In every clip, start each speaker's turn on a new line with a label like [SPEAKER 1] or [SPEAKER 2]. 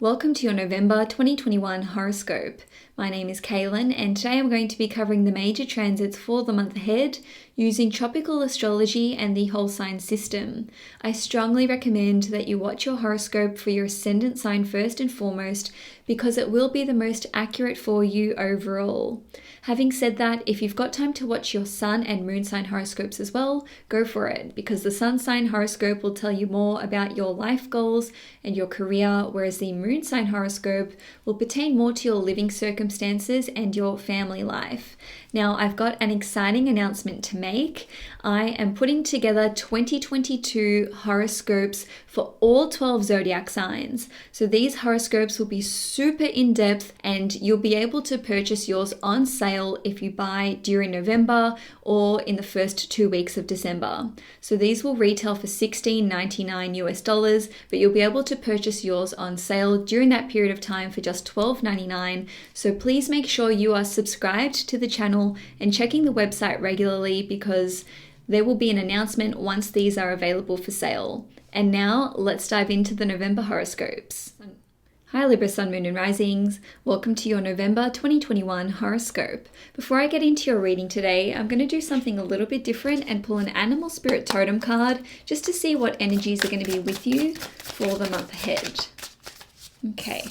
[SPEAKER 1] Welcome to your November 2021 horoscope. My name is Cailin, and today I'm going to be covering the major transits for the month ahead using tropical astrology and the whole sign system. I strongly recommend that you watch your horoscope for your ascendant sign first and foremost because it will be the most accurate for you overall. Having said that, if you've got time to watch your sun and moon sign horoscopes as well, go for it, because the sun sign horoscope will tell you more about your life goals and your career, whereas the moon sign horoscope will pertain more to your living circumstances and your family life. Now, I've got an exciting announcement to make. I am putting together 2022 horoscopes for all 12 zodiac signs. So these horoscopes will be super in-depth, and you'll be able to purchase yours on sale if you buy during November or in the first 2 weeks of December. So these will retail for $16.99 US, but you'll be able to purchase yours on sale during that period of time for just $12.99. So please make sure you are subscribed to the channel and checking the website regularly, because there will be an announcement once these are available for sale. And now let's dive into the November horoscopes. Hi Libra Sun, Moon and Risings. Welcome to your November 2021 horoscope. Before I get into your reading today, I'm going to do something a little bit different and pull an animal spirit totem card just to see what energies are going to be with you for the month ahead. Okay,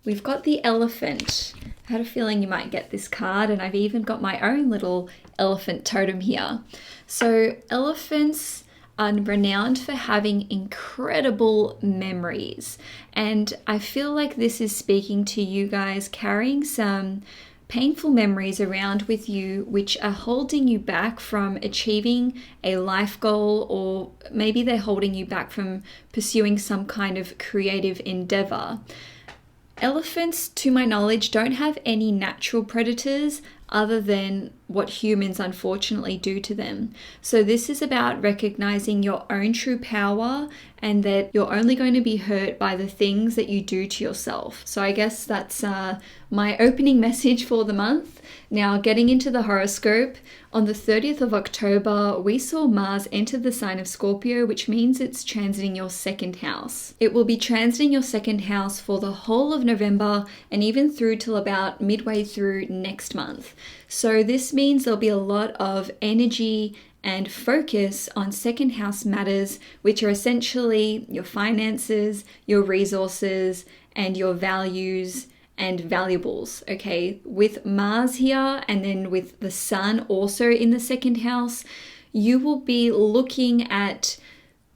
[SPEAKER 1] we've got the elephant. I had a feeling you might get this card, and I've even got my own little elephant totem here. So elephants are renowned for having incredible memories, and I feel like this is speaking to you guys carrying some painful memories around with you which are holding you back from achieving a life goal, or maybe they're holding you back from pursuing some kind of creative endeavor. Elephants, to my knowledge, don't have any natural predators other than what humans unfortunately do to them. So this is about recognizing your own true power and that you're only going to be hurt by the things that you do to yourself. So I guess that's my opening message for the month. Now, getting into the horoscope, on the 30th of October, we saw Mars enter the sign of Scorpio, which means it's transiting your second house. It will be transiting your second house for the whole of November and even through till about midway through next month. So this means there'll be a lot of energy and focus on second house matters, which are essentially your finances, your resources, and your values and valuables. Okay, with Mars here and then with the Sun also in the second house, you will be looking at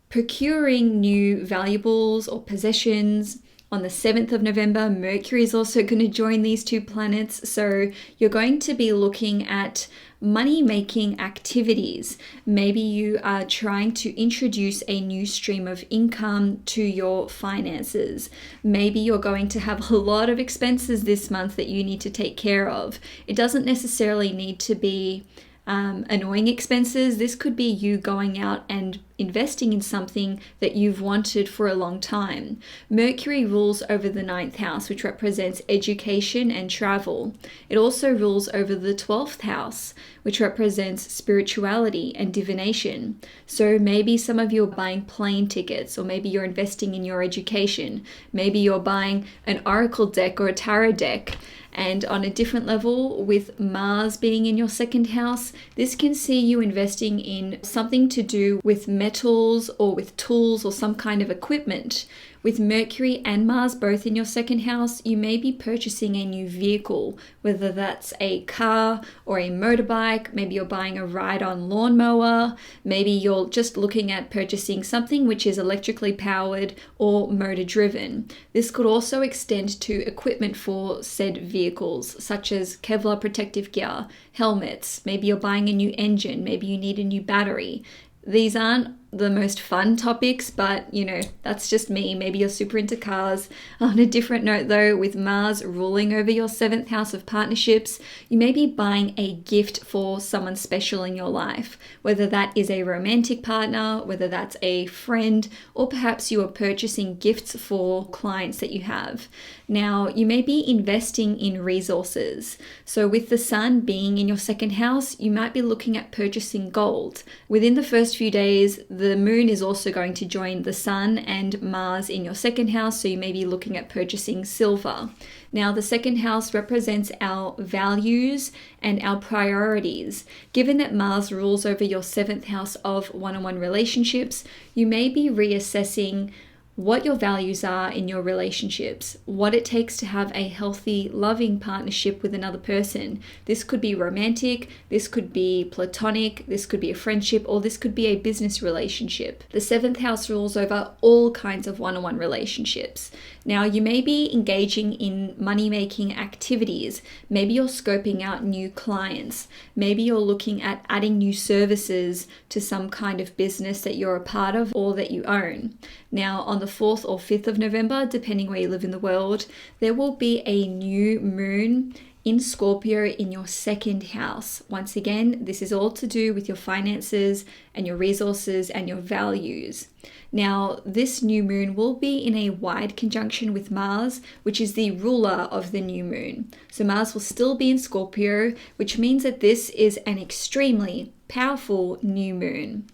[SPEAKER 1] procuring new valuables or possessions. On the 7th of November, Mercury is also going to join these two planets. So you're going to be looking at money-making activities. Maybe you are trying to introduce a new stream of income to your finances. Maybe you're going to have a lot of expenses this month that you need to take care of. It doesn't necessarily need to be annoying expenses. This could be you going out and investing in something that you've wanted for a long time. Mercury rules over the 9th house, which represents education and travel. It also rules over the 12th house, which represents spirituality and divination. So maybe some of you are buying plane tickets, or maybe you're investing in your education. Maybe you're buying an oracle deck or a tarot deck. And on a different level, with Mars being in your second house, this can see you investing in something to do with metals or with tools or some kind of equipment. With Mercury and Mars both in your second house, you may be purchasing a new vehicle, whether that's a car or a motorbike. Maybe you're buying a ride-on lawnmower. Maybe you're just looking at purchasing something which is electrically powered or motor-driven. This could also extend to equipment for said vehicles, such as Kevlar protective gear, helmets. Maybe you're buying a new engine. Maybe you need a new battery. These aren't the most fun topics, but you know, that's just me. Maybe you're super into cars. On a different note though, with Mars ruling over your 7th house of partnerships, you may be buying a gift for someone special in your life, whether that is a romantic partner, whether that's a friend, or perhaps you are purchasing gifts for clients that you have. Now, you may be investing in resources. So with the Sun being in your second house, you might be looking at purchasing gold. Within the first few days, the moon is also going to join the sun and Mars in your second house, so you may be looking at purchasing silver. Now, the second house represents our values and our priorities. Given that Mars rules over your seventh house of one-on-one relationships, you may be reassessing what your values are in your relationships, what it takes to have a healthy, loving partnership with another person. This could be romantic, this could be platonic, this could be a friendship, or this could be a business relationship. The seventh house rules over all kinds of one-on-one relationships. Now, you may be engaging in money-making activities. Maybe you're scoping out new clients. Maybe you're looking at adding new services to some kind of business that you're a part of or that you own. Now, on the 4th or 5th of November, depending where you live in the world, there will be a new moon in Scorpio in your second house. Once again, this is all to do with your finances and your resources and your values. Now, this new moon will be in a wide conjunction with Mars, which is the ruler of the new moon. So Mars will still be in Scorpio, which means that this is an extremely powerful new moon.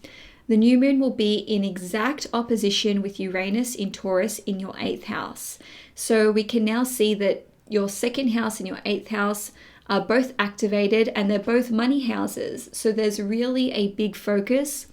[SPEAKER 1] The new moon will be in exact opposition with Uranus in Taurus in your 8th house. So we can now see that your second house and your 8th house are both activated and they're both money houses. So there's really a big focus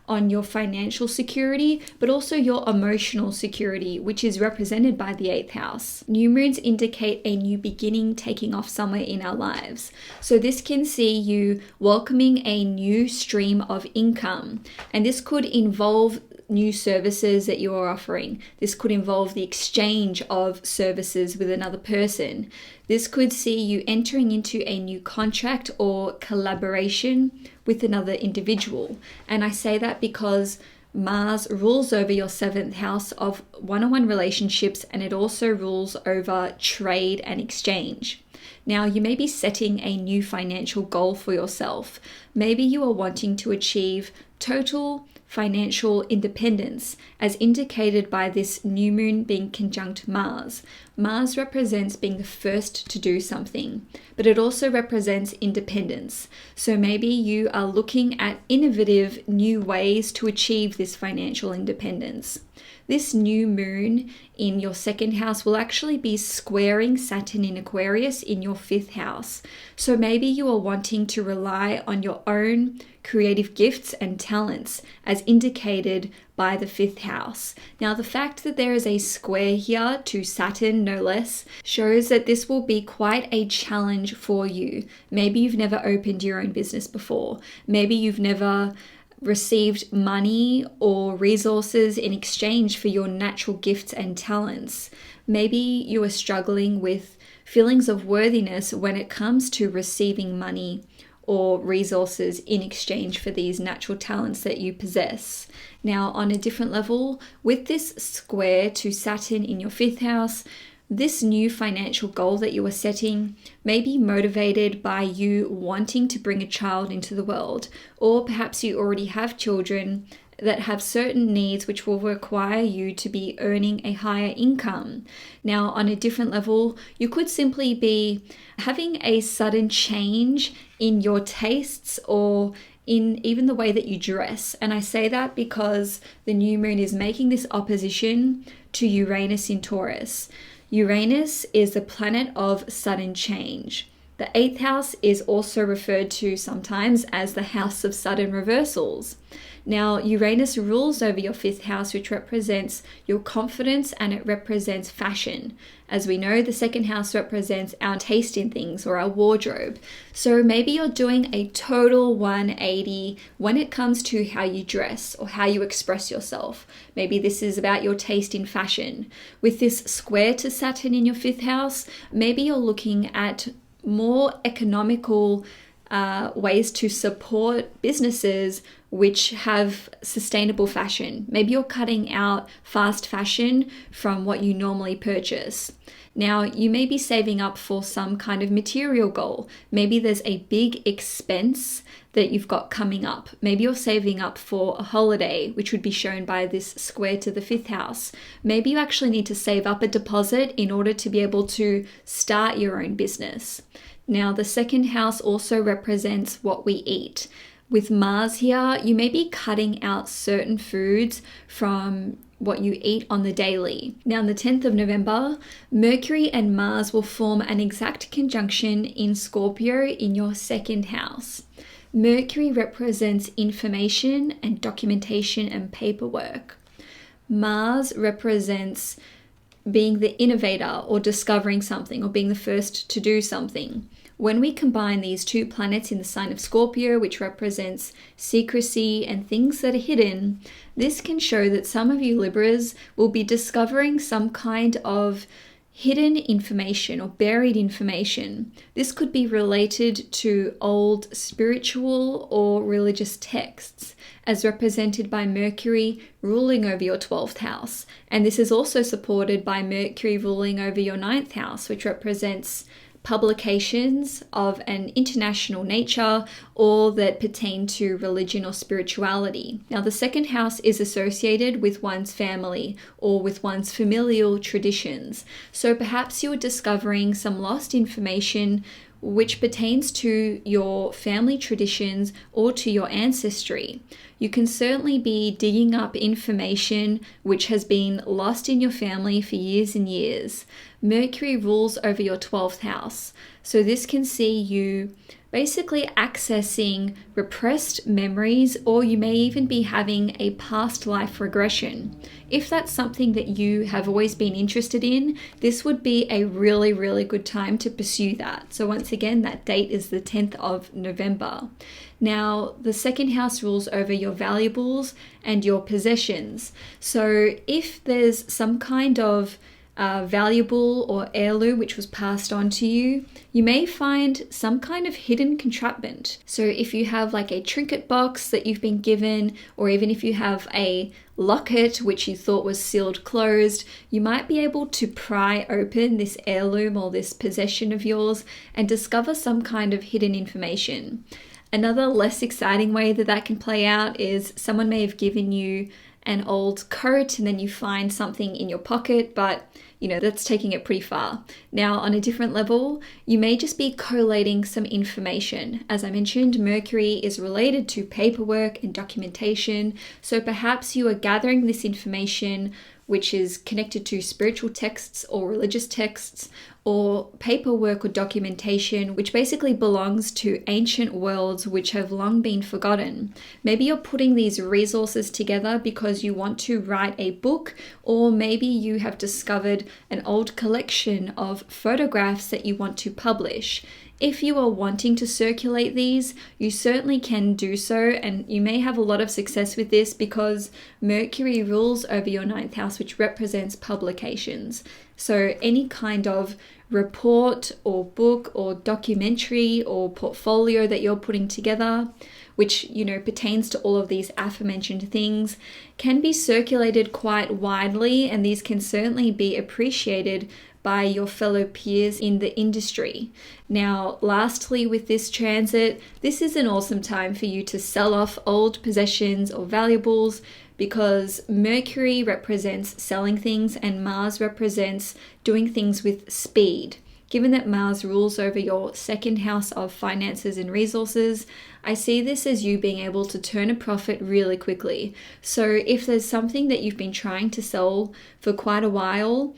[SPEAKER 1] on your financial security, but also your emotional security, which is represented by the 8th house. New moons indicate a new beginning taking off somewhere in our lives. So this can see you welcoming a new stream of income, and this could involve new services that you are offering. This could involve the exchange of services with another person. This could see you entering into a new contract or collaboration with another individual. And I say that because Mars rules over your 7th house of one-on-one relationships, and it also rules over trade and exchange. Now, you may be setting a new financial goal for yourself. Maybe you are wanting to achieve total financial independence, as indicated by this new moon being conjunct Mars. Mars represents being the first to do something, but it also represents independence. So maybe you are looking at innovative new ways to achieve this financial independence. This new moon in your second house will actually be squaring Saturn in Aquarius in your 5th house. So maybe you are wanting to rely on your own creative gifts and talents as indicated by the 5th house. Now, the fact that there is a square here to Saturn, no less, shows that this will be quite a challenge for you. Maybe you've never opened your own business before. Maybe you've never received money or resources in exchange for your natural gifts and talents. Maybe you are struggling with feelings of worthiness when it comes to receiving money or resources in exchange for these natural talents that you possess. Now, on a different level, with this square to Saturn in your 5th house, this new financial goal that you are setting may be motivated by you wanting to bring a child into the world, or perhaps you already have children that have certain needs which will require you to be earning a higher income. Now, on a different level, you could simply be having a sudden change in your tastes or in even the way that you dress. And I say that because the new moon is making this opposition to Uranus in Taurus. Uranus is the planet of sudden change. The 8th house is also referred to sometimes as the house of sudden reversals. Now, Uranus rules over your 5th house, which represents your confidence and it represents fashion. As we know, the 2nd house represents our taste in things or our wardrobe. So maybe you're doing a total 180 when it comes to how you dress or how you express yourself. Maybe this is about your taste in fashion. With this square to Saturn in your 5th house, maybe you're looking at more economical ways to support businesses which have sustainable fashion. Maybe you're cutting out fast fashion from what you normally purchase. Now, you may be saving up for some kind of material goal. Maybe there's a big expense that you've got coming up. Maybe you're saving up for a holiday, which would be shown by this square to the 5th house. Maybe you actually need to save up a deposit in order to be able to start your own business. Now, the 2nd house also represents what we eat. With Mars here, you may be cutting out certain foods from what you eat on the daily. Now, on the 10th of November, Mercury and Mars will form an exact conjunction in Scorpio in your second house. Mercury represents information and documentation and paperwork. Mars represents being the innovator or discovering something or being the first to do something. When we combine these two planets in the sign of Scorpio, which represents secrecy and things that are hidden, this can show that some of you Libras will be discovering some kind of hidden information or buried information. This could be related to old spiritual or religious texts, as represented by Mercury ruling over your 12th house. And this is also supported by Mercury ruling over your 9th house, which represents publications of an international nature or that pertain to religion or spirituality. Now, the second house is associated with one's family or with one's familial traditions. So perhaps you're discovering some lost information which pertains to your family traditions or to your ancestry. You can certainly be digging up information which has been lost in your family for years and years. Mercury rules over your 12th house, so this can see you basically accessing repressed memories, or you may even be having a past life regression. If that's something that you have always been interested in, this would be a really, really good time to pursue that. So once again, that date is the 10th of November. Now, the second house rules over your valuables and your possessions. So if there's some kind of valuable or heirloom which was passed on to you, you may find some kind of hidden entrapment. So if you have like a trinket box that you've been given, or even if you have a locket which you thought was sealed closed, you might be able to pry open this heirloom or this possession of yours and discover some kind of hidden information. Another less exciting way that that can play out is someone may have given you an old coat and then you find something in your pocket, but that's taking it pretty far. Now, on a different level, you may just be collating some information. As I mentioned, Mercury is related to paperwork and documentation, so perhaps you are gathering this information which is connected to spiritual texts or religious texts, or paperwork or documentation which basically belongs to ancient worlds which have long been forgotten. Maybe you're putting these resources together because you want to write a book, or maybe you have discovered an old collection of photographs that you want to publish. If you are wanting to circulate these, you certainly can do so, and you may have a lot of success with this because Mercury rules over your 9th house, which represents publications. So any kind of report or book or documentary or portfolio that you're putting together, which pertains to all of these aforementioned things, can be circulated quite widely, and these can certainly be appreciated by your fellow peers in the industry. Now, lastly, with this transit, this is an awesome time for you to sell off old possessions or valuables, because Mercury represents selling things and Mars represents doing things with speed. Given that Mars rules over your second house of finances and resources, I see this as you being able to turn a profit really quickly. So if there's something that you've been trying to sell for quite a while,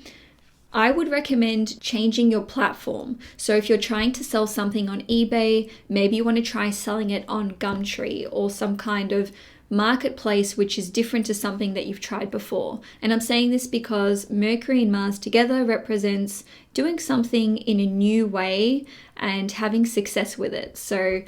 [SPEAKER 1] I would recommend changing your platform. So if you're trying to sell something on eBay, maybe you want to try selling it on Gumtree or some kind of marketplace which is different to something that you've tried before. And I'm saying this because Mercury and Mars together represents doing something in a new way and having success with it. So,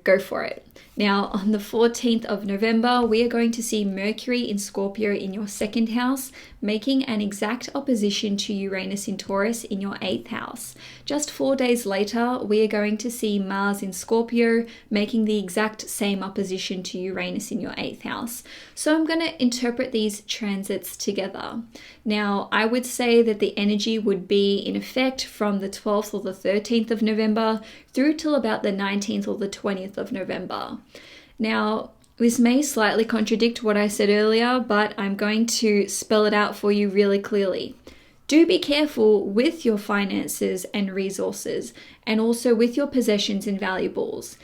[SPEAKER 1] go for it. Now, on the 14th of November, we are going to see Mercury in Scorpio in your second house, making an exact opposition to Uranus in Taurus in your 8th house. Just 4 days later, we are going to see Mars in Scorpio, making the exact same opposition to Uranus in your 8th house. So I'm going to interpret these transits together. Now, I would say that the energy would be in effect from the 12th or the 13th of November through till about the 19th or the 20th of November. Now, this may slightly contradict what I said earlier, but I'm going to spell it out for you really clearly. Do be careful with your finances and resources, and also with your possessions and valuables.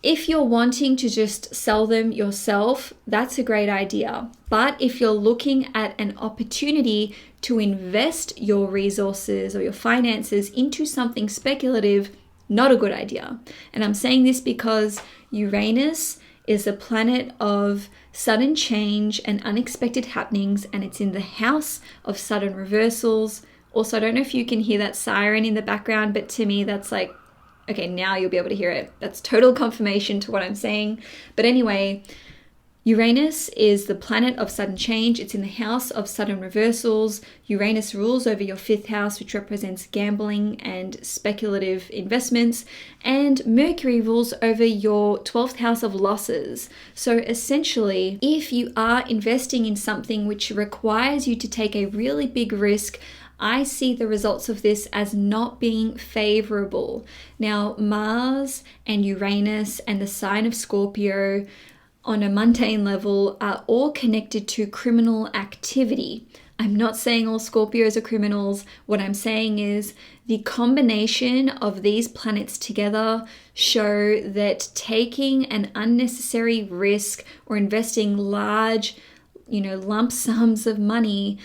[SPEAKER 1] If you're wanting to just sell them yourself, that's a great idea. But if you're looking at an opportunity to invest your resources or your finances into something speculative, not a good idea. And I'm saying this because Uranus is a planet of sudden change and unexpected happenings, and it's in the house of sudden reversals. Also, I don't know if you can hear that siren in the background, but to me, that's like, okay, now you'll be able to hear it. That's total confirmation to what I'm saying. But anyway, Uranus is the planet of sudden change. It's in the house of sudden reversals. Uranus rules over your 5th house, which represents gambling and speculative investments. And Mercury rules over your 12th house of losses. So essentially, if you are investing in something which requires you to take a really big risk, I see the results of this as not being favorable. Now, Mars and Uranus and the sign of Scorpio on a mundane level are all connected to criminal activity. I'm not saying all Scorpios are criminals. What I'm saying is the combination of these planets together show that taking an unnecessary risk or investing large, lump sums of money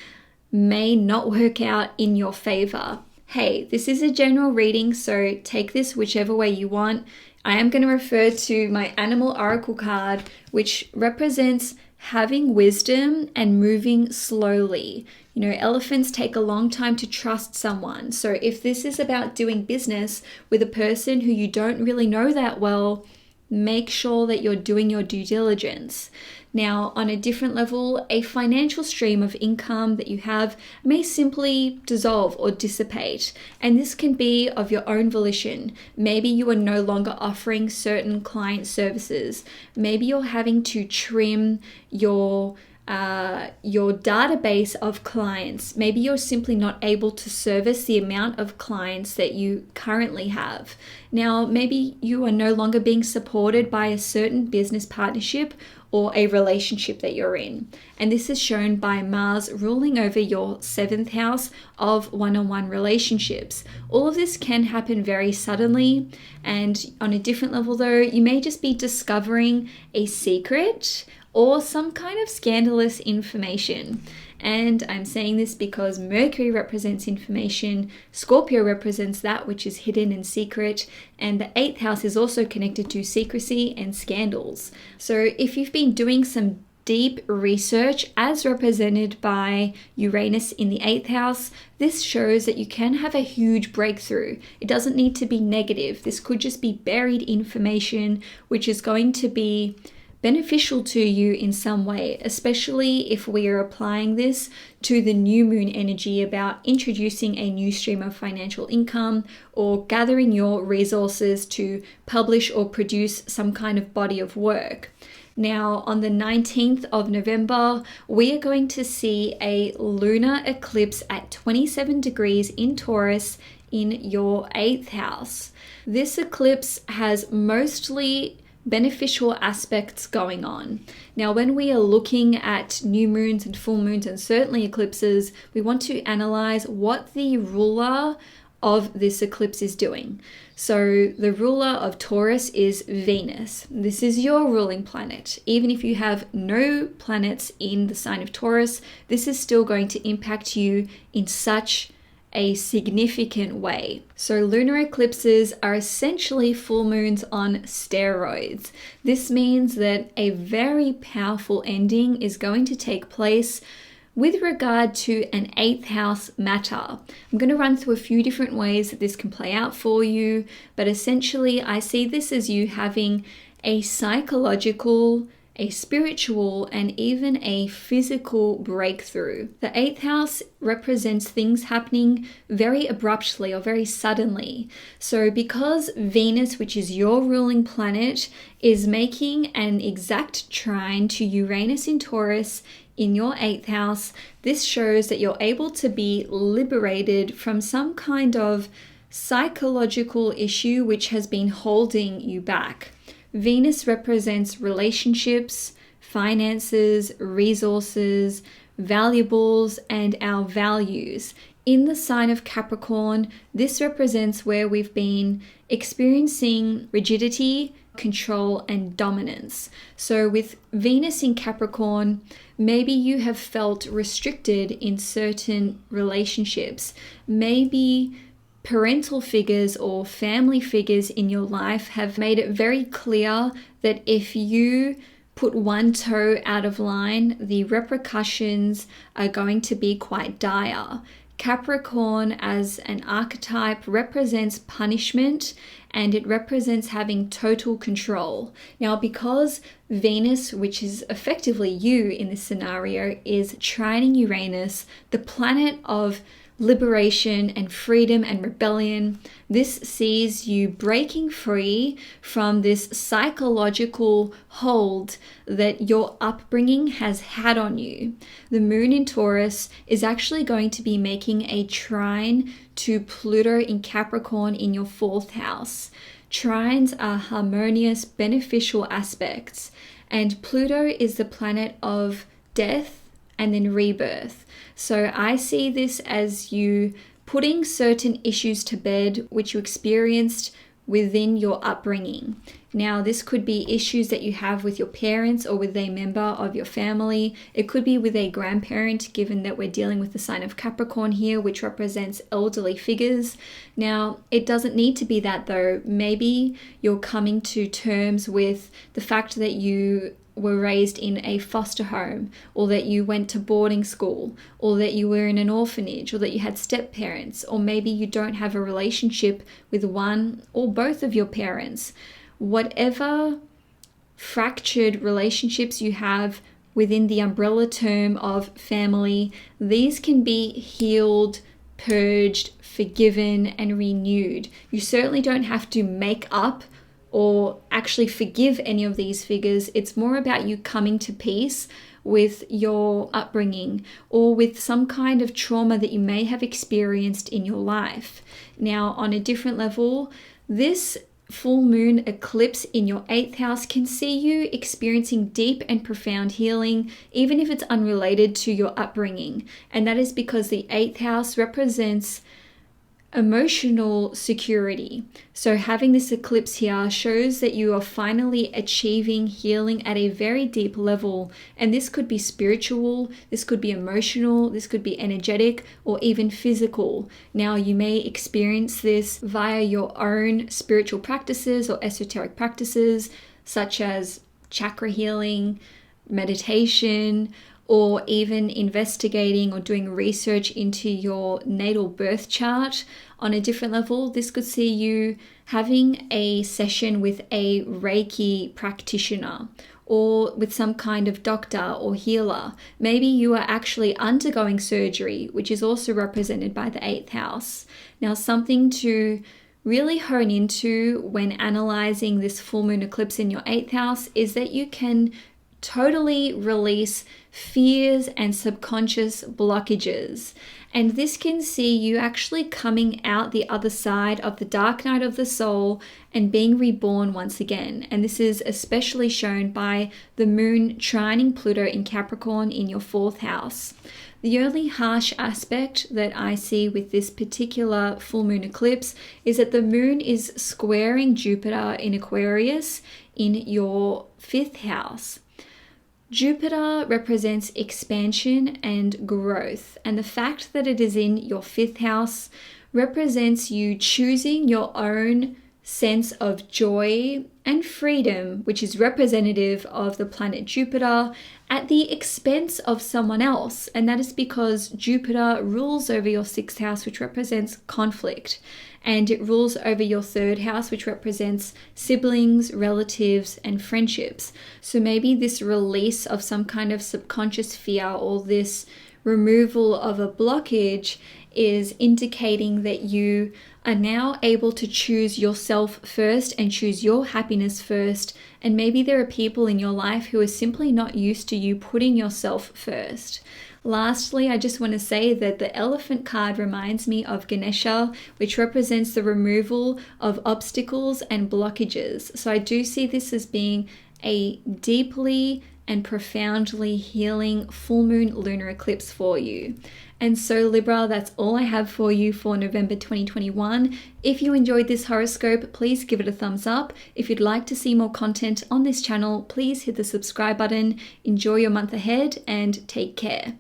[SPEAKER 1] may not work out in your favor. Hey, this is a general reading, so take this whichever way you want. I am going to refer to my animal oracle card, which represents having wisdom and moving slowly. Elephants take a long time to trust someone. So if this is about doing business with a person who you don't really know that well, make sure that you're doing your due diligence. Now, on a different level, a financial stream of income that you have may simply dissolve or dissipate, and this can be of your own volition. Maybe you are no longer offering certain client services. Maybe you're having to trim your database of clients. Maybe you're simply not able to service the amount of clients that you currently have. Now, maybe you are no longer being supported by a certain business partnership or a relationship that you're in. And this is shown by Mars ruling over your 7th house of one-on-one relationships. All of this can happen very suddenly, and on a different level though, you may just be discovering a secret or some kind of scandalous information. And I'm saying this because Mercury represents information, Scorpio represents that which is hidden and secret, and the 8th house is also connected to secrecy and scandals. So if you've been doing some deep research as represented by Uranus in the 8th house, this shows that you can have a huge breakthrough. It doesn't need to be negative. This could just be buried information which is going to be beneficial to you in some way, especially if we are applying this to the new moon energy about introducing a new stream of financial income or gathering your resources to publish or produce some kind of body of work. Now, on the 19th of November, we are going to see a lunar eclipse at 27 degrees in Taurus in your 8th house. This eclipse has mostly beneficial aspects going on. Now, when we are looking at new moons and full moons and certainly eclipses, we want to analyze what the ruler of this eclipse is doing. So the ruler of Taurus is Venus. This is your ruling planet. Even if you have no planets in the sign of Taurus, this is still going to impact you in such a significant way. So lunar eclipses are essentially full moons on steroids. This means that a very powerful ending is going to take place with regard to an 8th house matter. I'm going to run through a few different ways that this can play out for you, but essentially I see this as you having a psychological, a spiritual, and even a physical breakthrough. The 8th house represents things happening very abruptly or very suddenly. So because Venus, which is your ruling planet, is making an exact trine to Uranus in Taurus in your 8th house, this shows that you're able to be liberated from some kind of psychological issue which has been holding you back. Venus represents relationships, finances, resources, valuables, and our values. In the sign of Capricorn, this represents where we've been experiencing rigidity, control and dominance. So with Venus in Capricorn, maybe you have felt restricted in certain relationships. Maybe parental figures or family figures in your life have made it very clear that if you put one toe out of line, the repercussions are going to be quite dire. Capricorn as an archetype represents punishment, and it represents having total control. Now, because Venus, which is effectively you in this scenario, is trining Uranus, the planet of liberation and freedom and rebellion, this sees you breaking free from this psychological hold that your upbringing has had on you. The moon in Taurus is actually going to be making a trine to Pluto in Capricorn in your 4th house. Trines are harmonious, beneficial aspects, and Pluto is the planet of death and then rebirth. So I see this as you putting certain issues to bed which you experienced within your upbringing. Now, this could be issues that you have with your parents or with a member of your family. It could be with a grandparent, given that we're dealing with the sign of Capricorn here, which represents elderly figures. Now, it doesn't need to be that though. Maybe you're coming to terms with the fact that you were raised in a foster home, or that you went to boarding school, or that you were in an orphanage, or that you had step parents, or maybe you don't have a relationship with one or both of your parents. Whatever fractured relationships you have within the umbrella term of family, these can be healed, purged, forgiven, and renewed. You certainly don't have to make up or actually forgive any of these figures. It's more about you coming to peace with your upbringing or with some kind of trauma that you may have experienced in your life. Now, on a different level, this full moon eclipse in your 8th house can see you experiencing deep and profound healing, even if it's unrelated to your upbringing. And that is because the 8th house represents emotional security. So having this eclipse here shows that you are finally achieving healing at a very deep level. And this could be spiritual, this could be emotional, this could be energetic, or even physical. Now, you may experience this via your own spiritual practices or esoteric practices, such as chakra healing, meditation, or even investigating or doing research into your natal birth chart. On a different level, this could see you having a session with a Reiki practitioner or with some kind of doctor or healer. Maybe you are actually undergoing surgery, which is also represented by the 8th house. Now, something to really hone into when analyzing this full moon eclipse in your 8th house is that you can totally release fears and subconscious blockages. And this can see you actually coming out the other side of the dark night of the soul and being reborn once again. And this is especially shown by the moon trining Pluto in Capricorn in your 4th house. The only harsh aspect that I see with this particular full moon eclipse is that the moon is squaring Jupiter in Aquarius in your 5th house. Jupiter represents expansion and growth, and the fact that it is in your 5th house represents you choosing your own sense of joy and freedom, which is representative of the planet Jupiter, at the expense of someone else. And that is because Jupiter rules over your 6th house, which represents conflict, and it rules over your 3rd house, which represents siblings, relatives, and friendships. So maybe this release of some kind of subconscious fear or this removal of a blockage is indicating that you are now able to choose yourself first and choose your happiness first. And maybe there are people in your life who are simply not used to you putting yourself first. Lastly, I just want to say that the elephant card reminds me of Ganesha, which represents the removal of obstacles and blockages. So I do see this as being a deeply and profoundly healing full moon lunar eclipse for you. And so Libra, that's all I have for you for November 2021. If you enjoyed this horoscope, please give it a thumbs up. If you'd like to see more content on this channel, please hit the subscribe button. Enjoy your month ahead and take care.